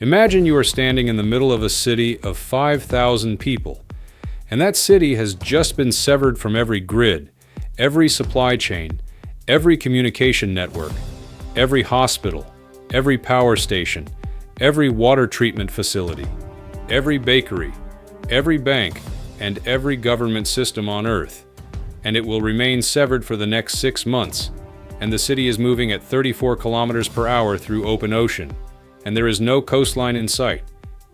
Imagine you are standing in the middle of a city of 5,000 people, and that city has just been severed from every grid, every supply chain, every communication network, every hospital, every power station, every water treatment facility, every bakery, every bank, and every government system on Earth. And it will remain severed for the next 6 months, and the city is moving at 34 kilometers per hour through open ocean. And there is no coastline in sight,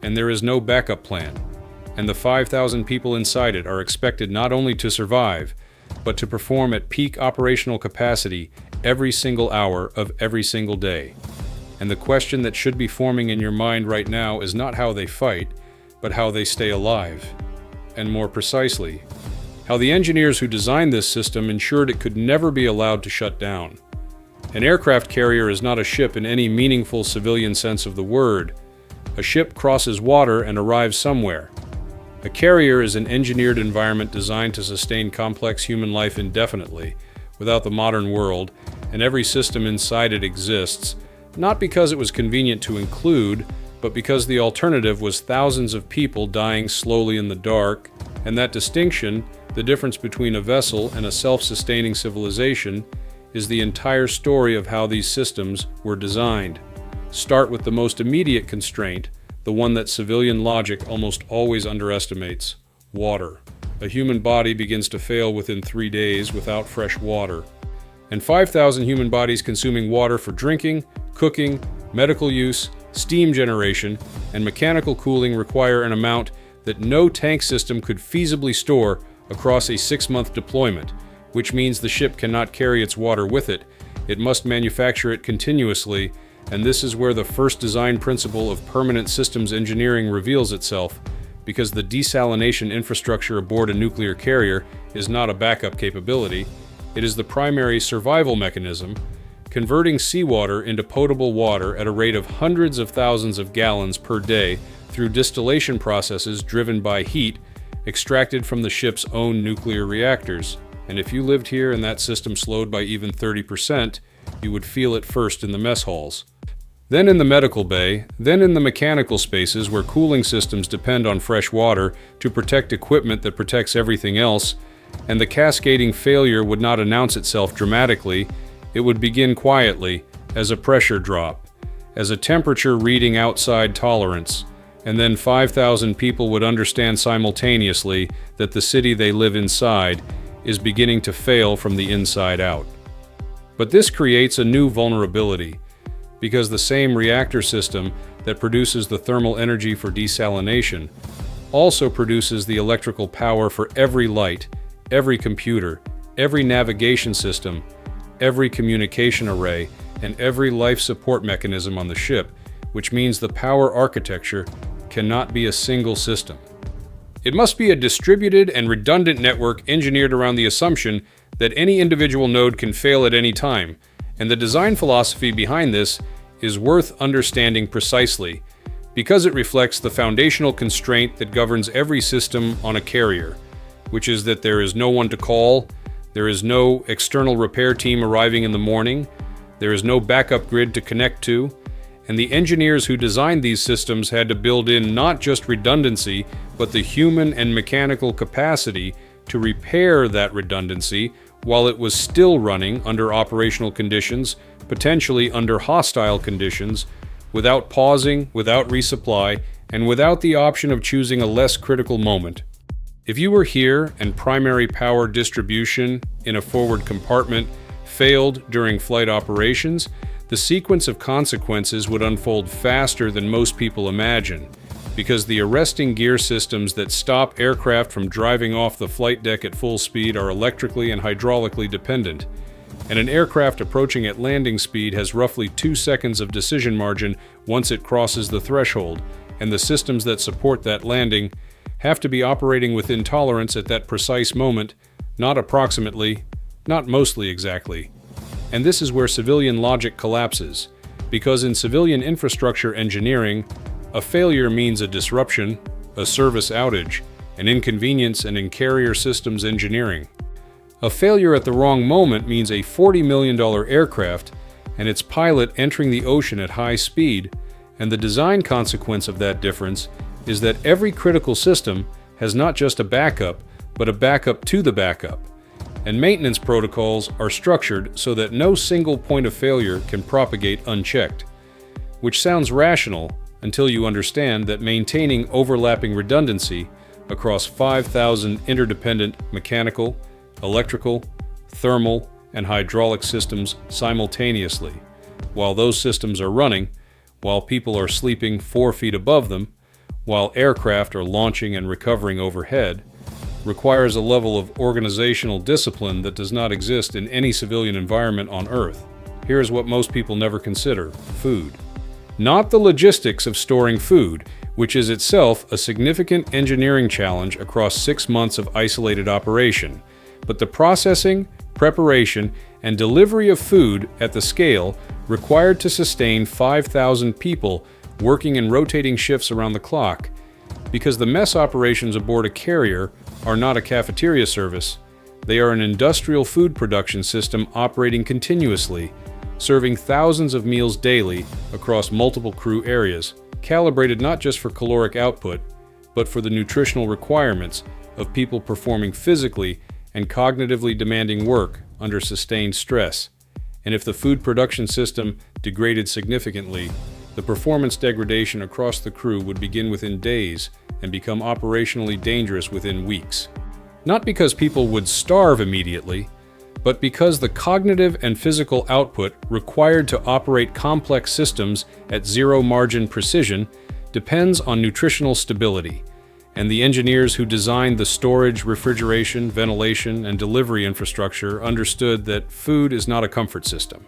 and there is no backup plan, and the 5,000 people inside it are expected not only to survive, but to perform at peak operational capacity every single hour of every single day. And the question that should be forming in your mind right now is not how they fight, but how they stay alive. And more precisely, how the engineers who designed this system ensured it could never be allowed to shut down. An aircraft carrier is not a ship in any meaningful civilian sense of the word. A ship crosses water and arrives somewhere. A carrier is an engineered environment designed to sustain complex human life indefinitely, without the modern world, and every system inside it exists, not because it was convenient to include, but because the alternative was thousands of people dying slowly in the dark, and that distinction, the difference between a vessel and a self-sustaining civilization, is the entire story of how these systems were designed. Start with the most immediate constraint, the one that civilian logic almost always underestimates: water. A human body begins to fail within 3 days without fresh water. And 5,000 human bodies consuming water for drinking, cooking, medical use, steam generation, and mechanical cooling require an amount that no tank system could feasibly store across a 6-month deployment, which means the ship cannot carry its water with it. It must manufacture it continuously, and this is where the first design principle of permanent systems engineering reveals itself, because the desalination infrastructure aboard a nuclear carrier is not a backup capability. It is the primary survival mechanism, converting seawater into potable water at a rate of hundreds of thousands of gallons per day through distillation processes driven by heat extracted from the ship's own nuclear reactors. And if you lived here and that system slowed by even 30%, you would feel it first in the mess halls. Then in the medical bay, then in the mechanical spaces where cooling systems depend on fresh water to protect equipment that protects everything else, and the cascading failure would not announce itself dramatically, it would begin quietly, as a pressure drop, as a temperature reading outside tolerance, and then 5,000 people would understand simultaneously that the city they live inside is beginning to fail from the inside out. But this creates a new vulnerability, because the same reactor system that produces the thermal energy for desalination also produces the electrical power for every light, every computer, every navigation system, every communication array, and every life support mechanism on the ship, which means the power architecture cannot be a single system. It must be a distributed and redundant network engineered around the assumption that any individual node can fail at any time, and the design philosophy behind this is worth understanding precisely, because it reflects the foundational constraint that governs every system on a carrier, which is that there is no one to call, there is no external repair team arriving in the morning, there is no backup grid to connect to, and the engineers who designed these systems had to build in not just redundancy, but the human and mechanical capacity to repair that redundancy while it was still running under operational conditions, potentially under hostile conditions, without pausing, without resupply, and without the option of choosing a less critical moment. If you were here and primary power distribution in a forward compartment failed during flight operations, the sequence of consequences would unfold faster than most people imagine, because the arresting gear systems that stop aircraft from driving off the flight deck at full speed are electrically and hydraulically dependent, and an aircraft approaching at landing speed has roughly 2 seconds of decision margin once it crosses the threshold, and the systems that support that landing have to be operating within tolerance at that precise moment, not approximately, not mostly exactly. And this is where civilian logic collapses, because in civilian infrastructure engineering, a failure means a disruption, a service outage, an inconvenience, and in carrier systems engineering, a failure at the wrong moment means a $40 million aircraft and its pilot entering the ocean at high speed, And the design consequence of that difference is that every critical system has not just a backup, but a backup to the backup. And maintenance protocols are structured so that no single point of failure can propagate unchecked. Which sounds rational until you understand that maintaining overlapping redundancy across 5,000 interdependent mechanical, electrical, thermal, and hydraulic systems simultaneously, while those systems are running, while people are sleeping 4 feet above them, while aircraft are launching and recovering overhead, requires a level of organizational discipline that does not exist in any civilian environment on Earth. Here is what most people never consider: food. Not the logistics of storing food, which is itself a significant engineering challenge across 6 months of isolated operation, but the processing, preparation, and delivery of food at the scale required to sustain 5,000 people working in rotating shifts around the clock, because the mess operations aboard a carrier are not a cafeteria service. They are an industrial food production system operating continuously, serving thousands of meals daily across multiple crew areas, calibrated not just for caloric output, but for the nutritional requirements of people performing physically and cognitively demanding work under sustained stress. And if the food production system degraded significantly, the performance degradation across the crew would begin within days and become operationally dangerous within weeks. Not because people would starve immediately, but because the cognitive and physical output required to operate complex systems at zero-margin precision depends on nutritional stability, and the engineers who designed the storage, refrigeration, ventilation, and delivery infrastructure understood that food is not a comfort system.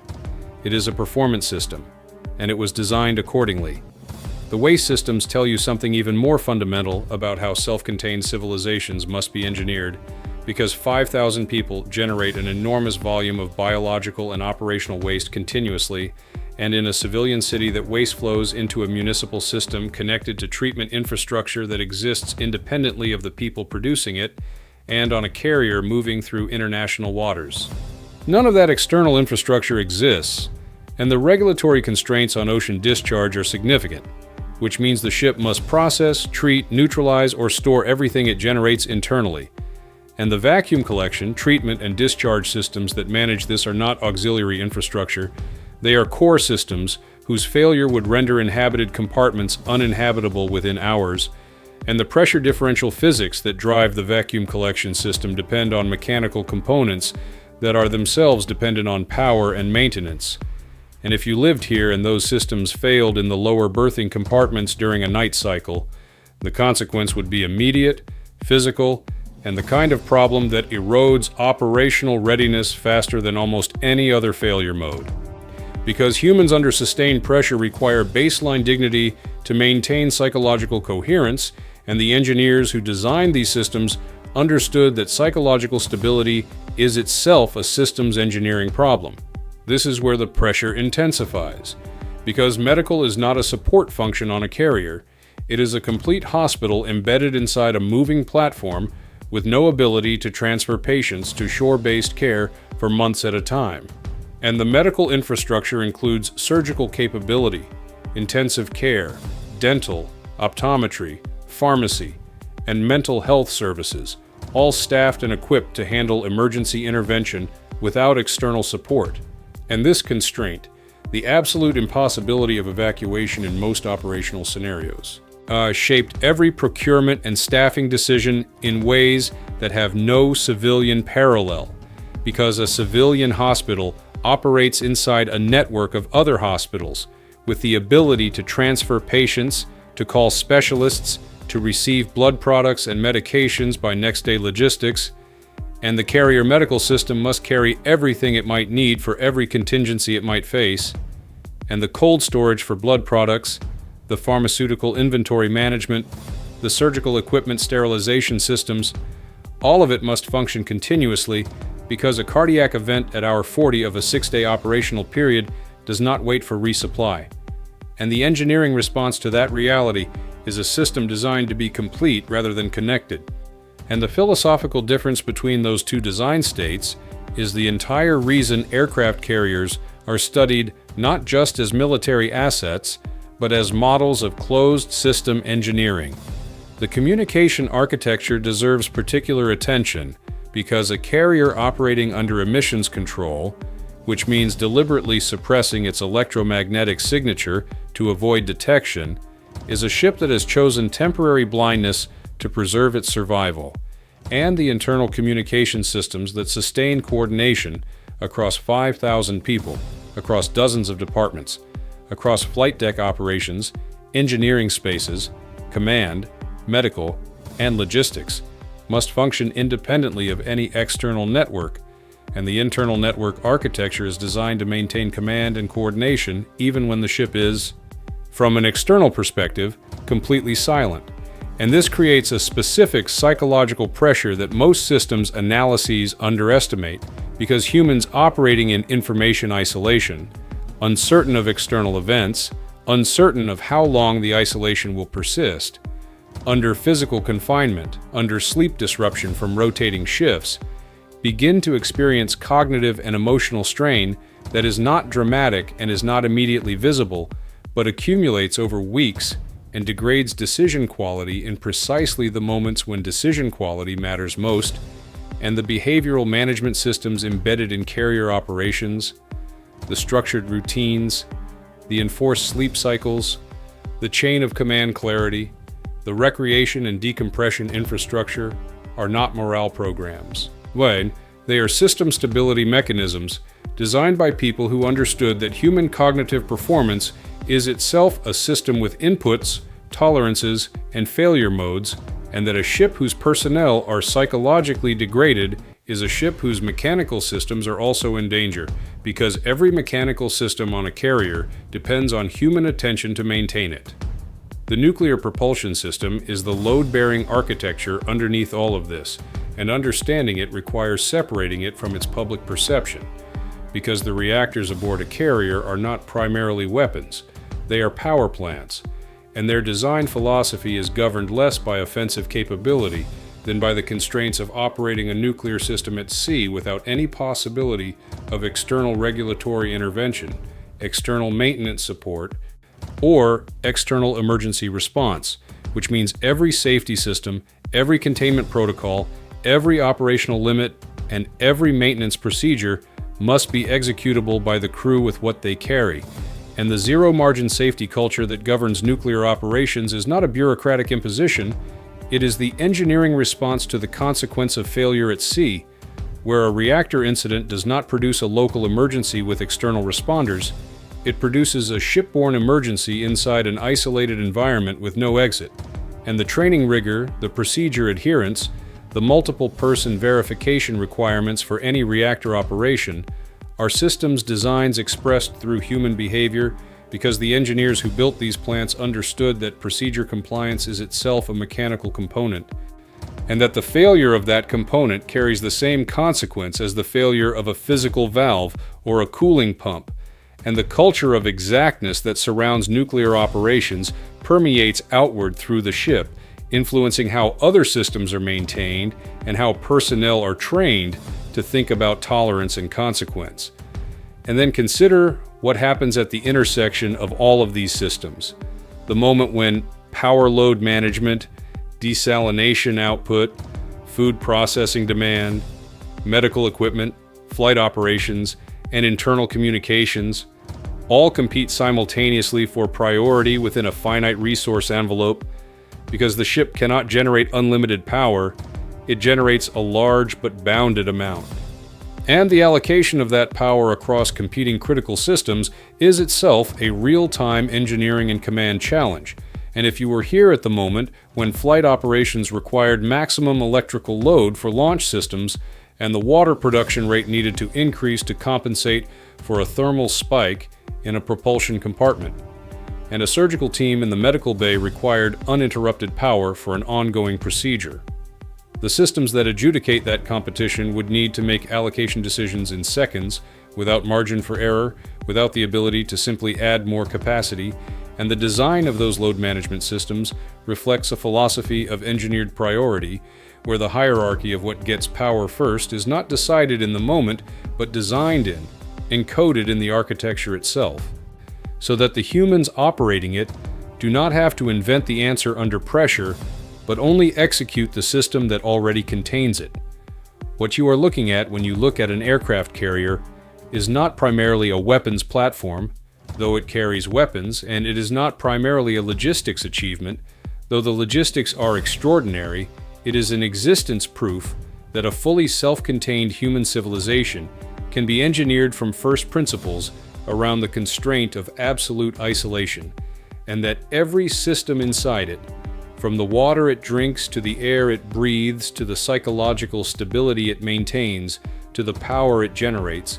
It is a performance system, and it was designed accordingly. The waste systems tell you something even more fundamental about how self-contained civilizations must be engineered, because 5,000 people generate an enormous volume of biological and operational waste continuously, and in a civilian city that waste flows into a municipal system connected to treatment infrastructure that exists independently of the people producing it, and on a carrier moving through international waters. None of that external infrastructure exists, and the regulatory constraints on ocean discharge are significant, which means the ship must process, treat, neutralize, or store everything it generates internally. And the vacuum collection, treatment, and discharge systems that manage this are not auxiliary infrastructure. They are core systems whose failure would render inhabited compartments uninhabitable within hours, and the pressure differential physics that drive the vacuum collection system depend on mechanical components that are themselves dependent on power and maintenance. And if you lived here and those systems failed in the lower berthing compartments during a night cycle, the consequence would be immediate, physical, and the kind of problem that erodes operational readiness faster than almost any other failure mode. Because humans under sustained pressure require baseline dignity to maintain psychological coherence, and the engineers who designed these systems understood that psychological stability is itself a systems engineering problem. This is where the pressure intensifies. Because medical is not a support function on a carrier, it is a complete hospital embedded inside a moving platform with no ability to transfer patients to shore-based care for months at a time. And the medical infrastructure includes surgical capability, intensive care, dental, optometry, pharmacy, and mental health services, all staffed and equipped to handle emergency intervention without external support. And this constraint, the absolute impossibility of evacuation in most operational scenarios, shaped every procurement and staffing decision in ways that have no civilian parallel, because a civilian hospital operates inside a network of other hospitals with the ability to transfer patients, to call specialists, to receive blood products and medications by next-day logistics, and the carrier medical system must carry everything it might need for every contingency it might face, and the cold storage for blood products, the pharmaceutical inventory management, the surgical equipment sterilization systems, all of it must function continuously because a cardiac event at hour 40 of a 6-day operational period does not wait for resupply. And the engineering response to that reality is a system designed to be complete rather than connected. And the philosophical difference between those two design states is the entire reason aircraft carriers are studied not just as military assets, but as models of closed system engineering. The communication architecture deserves particular attention because a carrier operating under emissions control, which means deliberately suppressing its electromagnetic signature to avoid detection, is a ship that has chosen temporary blindness to preserve its survival, and the internal communication systems that sustain coordination across 5,000 people, across dozens of departments, across flight deck operations, engineering spaces, command, medical, and logistics, must function independently of any external network, and the internal network architecture is designed to maintain command and coordination even when the ship is, from an external perspective, completely silent. And this creates a specific psychological pressure that most systems analyses underestimate because humans operating in information isolation, uncertain of external events, uncertain of how long the isolation will persist, under physical confinement, under sleep disruption from rotating shifts, begin to experience cognitive and emotional strain that is not dramatic and is not immediately visible, but accumulates over weeks and degrades decision quality in precisely the moments when decision quality matters most, and the behavioral management systems embedded in carrier operations, the structured routines, the enforced sleep cycles, the chain of command clarity, the recreation and decompression infrastructure are not morale programs. They are system stability mechanisms designed by people who understood that human cognitive performance is itself a system with inputs, tolerances, and failure modes, and that a ship whose personnel are psychologically degraded is a ship whose mechanical systems are also in danger, because every mechanical system on a carrier depends on human attention to maintain it. The nuclear propulsion system is the load-bearing architecture underneath all of this, and understanding it requires separating it from its public perception, because the reactors aboard a carrier are not primarily weapons, they are power plants, and their design philosophy is governed less by offensive capability than by the constraints of operating a nuclear system at sea without any possibility of external regulatory intervention, external maintenance support, or external emergency response, which means every safety system, every containment protocol, every operational limit, and every maintenance procedure must be executable by the crew with what they carry. And the zero-margin safety culture that governs nuclear operations is not a bureaucratic imposition, it is the engineering response to the consequence of failure at sea, where a reactor incident does not produce a local emergency with external responders, it produces a shipborne emergency inside an isolated environment with no exit, and the training rigor, the procedure adherence, the multiple-person verification requirements for any reactor operation are systems designs expressed through human behavior because the engineers who built these plants understood that procedure compliance is itself a mechanical component, and that the failure of that component carries the same consequence as the failure of a physical valve or a cooling pump, and the culture of exactness that surrounds nuclear operations permeates outward through the ship, influencing how other systems are maintained and how personnel are trained to think about tolerance and consequence. And then consider what happens at the intersection of all of these systems. The moment when power load management, desalination output, food processing demand, medical equipment, flight operations, and internal communications all compete simultaneously for priority within a finite resource envelope. Because the ship cannot generate unlimited power, it generates a large but bounded amount. And the allocation of that power across competing critical systems is itself a real-time engineering and command challenge. And if you were here at the moment when flight operations required maximum electrical load for launch systems and the water production rate needed to increase to compensate for a thermal spike in a propulsion compartment, and a surgical team in the medical bay required uninterrupted power for an ongoing procedure, the systems that adjudicate that competition would need to make allocation decisions in seconds, without margin for error, without the ability to simply add more capacity, and the design of those load management systems reflects a philosophy of engineered priority, where the hierarchy of what gets power first is not decided in the moment, but designed in, encoded in the architecture itself. so that the humans operating it do not have to invent the answer under pressure, but only execute the system that already contains it. What you are looking at when you look at an aircraft carrier is not primarily a weapons platform, though it carries weapons, and it is not primarily a logistics achievement, though the logistics are extraordinary. It is an existence proof that a fully self-contained human civilization can be engineered from first principles around the constraint of absolute isolation, and that every system inside it, from the water it drinks to the air it breathes to the psychological stability it maintains to the power it generates,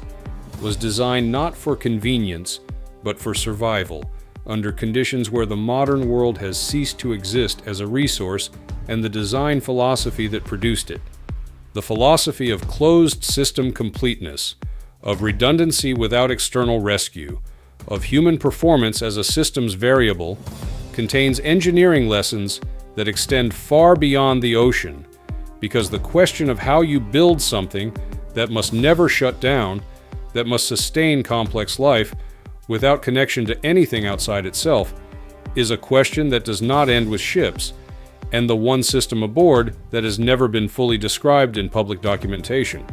was designed not for convenience but for survival under conditions where the modern world has ceased to exist as a resource, and the design philosophy that produced it. The philosophy of closed system completeness, of redundancy without external rescue, of human performance as a systems variable, contains engineering lessons that extend far beyond the ocean, because the question of how you build something that must never shut down, that must sustain complex life without connection to anything outside itself, is a question that does not end with ships, and the one system aboard that has never been fully described in public documentation,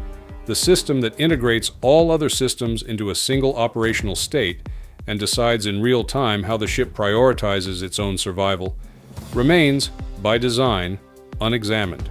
the system that integrates all other systems into a single operational state and decides in real time how the ship prioritizes its own survival, remains, by design, unexamined.